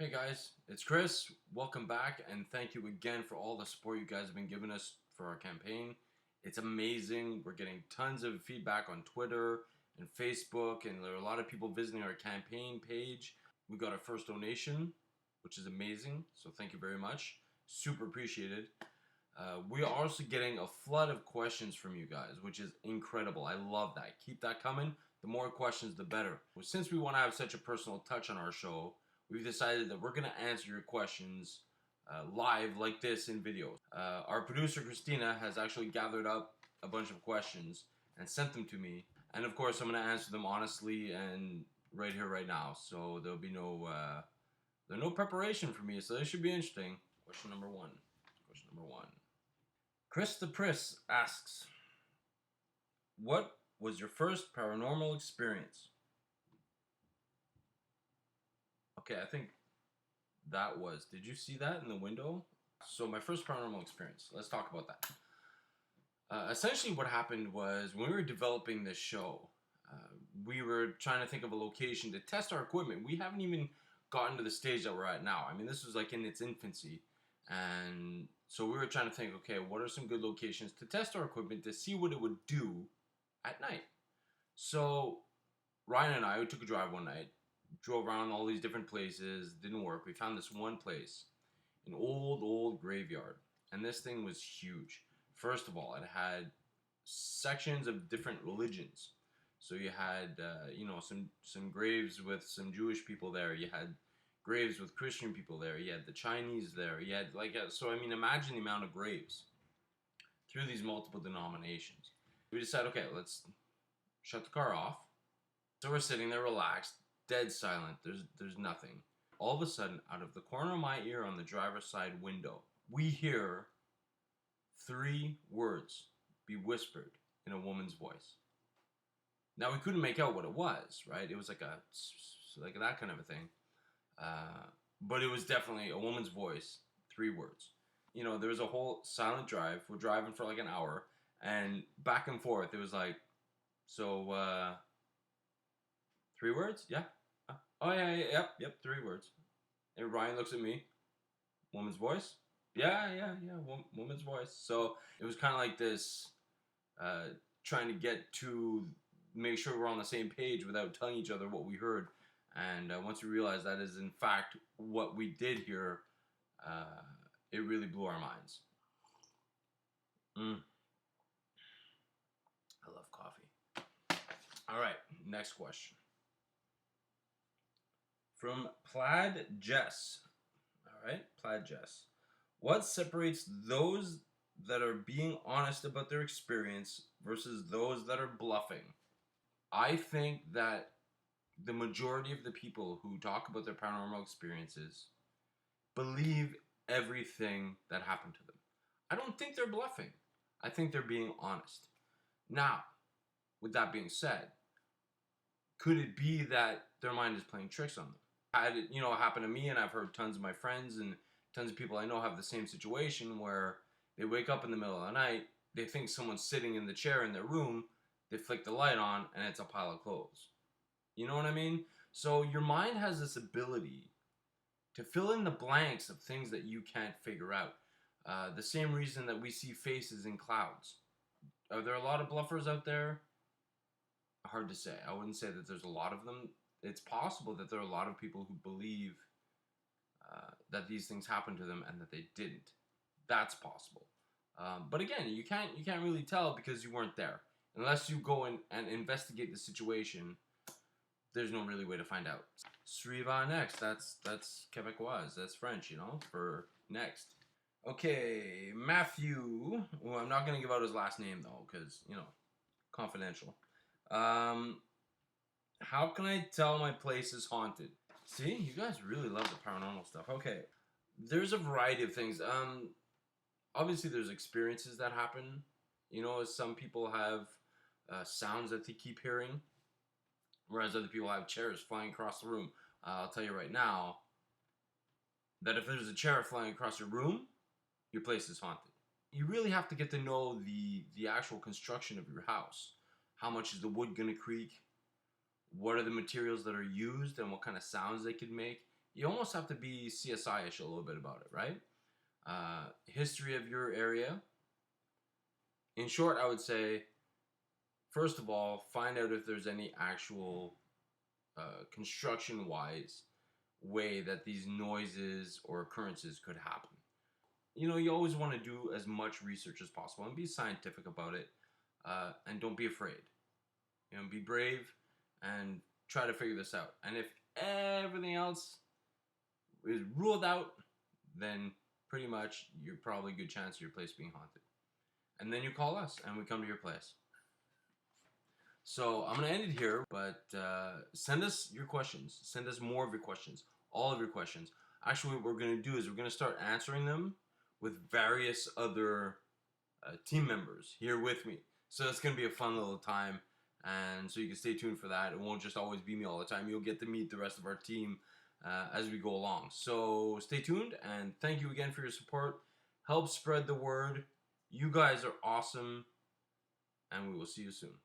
Hey guys, it's Chris. Welcome back, and thank you again for all the support you guys have been giving us for our campaign. It's amazing. We're getting tons of feedback on Twitter and Facebook, and there are a lot of people visiting our campaign page. We got our first donation, which is amazing, so thank you very much. Super appreciated. We are also getting a flood of questions from you guys, which is incredible. I love that. Keep that coming. The more questions, the better. Since we want to have such a personal touch on our show, we've decided that we're going to answer your questions live like this in videos. Our producer, Christina, has actually gathered up a bunch of questions and sent them to me. And of course, I'm going to answer them honestly and right here, right now. So there'll be no preparation for me. So this should be interesting. Question number one. Chris the Priss asks, what was your first paranormal experience? Okay, I think that was. Did you see that in the window? So my first paranormal experience. Let's talk about that. Essentially, what happened was when we were developing this show, we were trying to think of a location to test our equipment. We haven't even gotten to the stage that we're at now. I mean, this was like in its infancy. And so we were trying to think, okay, what are some good locations to test our equipment to see what it would do at night? So Ryan and I, we took a drive one night, drove around all these different places, didn't work. We found this one place, an old graveyard. And this thing was huge. First of all, it had sections of different religions. So you had, some graves with some Jewish people there. You had graves with Christian people there. You had the Chinese there. You had imagine the amount of graves through these multiple denominations. We decided, okay, let's shut the car off. So we're sitting there relaxed, dead silent. There's nothing. All of a sudden, out of the corner of my ear on the driver's side window, we hear 3 words be whispered in a woman's voice. Now we couldn't make out what it was, right? It was like that kind of a thing. But it was definitely a woman's voice, 3 words. You know, there was a whole silent drive. We're driving for like an hour, and back and forth. It was like, so, 3 words? Yeah. Oh, yeah, yep, 3 words. And Ryan looks at me. Woman's voice? Yeah, woman's voice. So it was kind of like this, trying to get to make sure we're on the same page without telling each other what we heard. And once we realized that is in fact what we did hear, it really blew our minds. I love coffee. All right, next question. From Plaid Jess. All right, Plaid Jess. What separates those that are being honest about their experience versus those that are bluffing? I think that the majority of the people who talk about their paranormal experiences believe everything that happened to them. I don't think they're bluffing. I think they're being honest. Now, with that being said, could it be that their mind is playing tricks on them? Had it, happen to me, and I've heard tons of my friends and tons of people I know have the same situation where they wake up in the middle of the night, they think someone's sitting in the chair in their room, they flick the light on, and it's a pile of clothes. You know what I mean? So your mind has this ability to fill in the blanks of things that you can't figure out. The same reason that we see faces in clouds. Are there a lot of bluffers out there? Hard to say. I wouldn't say that there's a lot of them. It's possible that there are a lot of people who believe that these things happened to them and that they didn't. That's possible. But again, you can't really tell because you weren't there. Unless you go and investigate the situation, there's no really way to find out. Suivant next. That's Quebecois. That's French, for next. Okay, Matthew. Well, I'm not going to give out his last name, though, because, confidential. How can I tell my place is haunted? See, you guys really love the paranormal stuff. Okay, there's a variety of things. Obviously, there's experiences that happen. Some people have sounds that they keep hearing, whereas other people have chairs flying across the room. I'll tell you right now that if there's a chair flying across your room, your place is haunted. You really have to get to know the actual construction of your house. How much is the wood going to creak? What are the materials that are used and what kind of sounds they could make? you almost have to be CSI-ish a little bit about it, right? History of your area. In short, I would say, first of all, find out if there's any actual construction-wise way that these noises or occurrences could happen. You know, you always want to do as much research as possible and be scientific about it, and don't be afraid. You know, be brave and try to figure this out. And if everything else is ruled out, then pretty much you're probably a good chance of your place being haunted. And then you call us and we come to your place. So I'm going to end it here, but send us your questions. Send us more of your questions, all of your questions. Actually, what we're going to do is we're going to start answering them with various other team members here with me. So it's going to be a fun little time. And so you can stay tuned for that. It won't just always be me all the time. You'll get to meet the rest of our team as we go along. So stay tuned, and thank you again for your support. Help spread the word. You guys are awesome, and we will see you soon.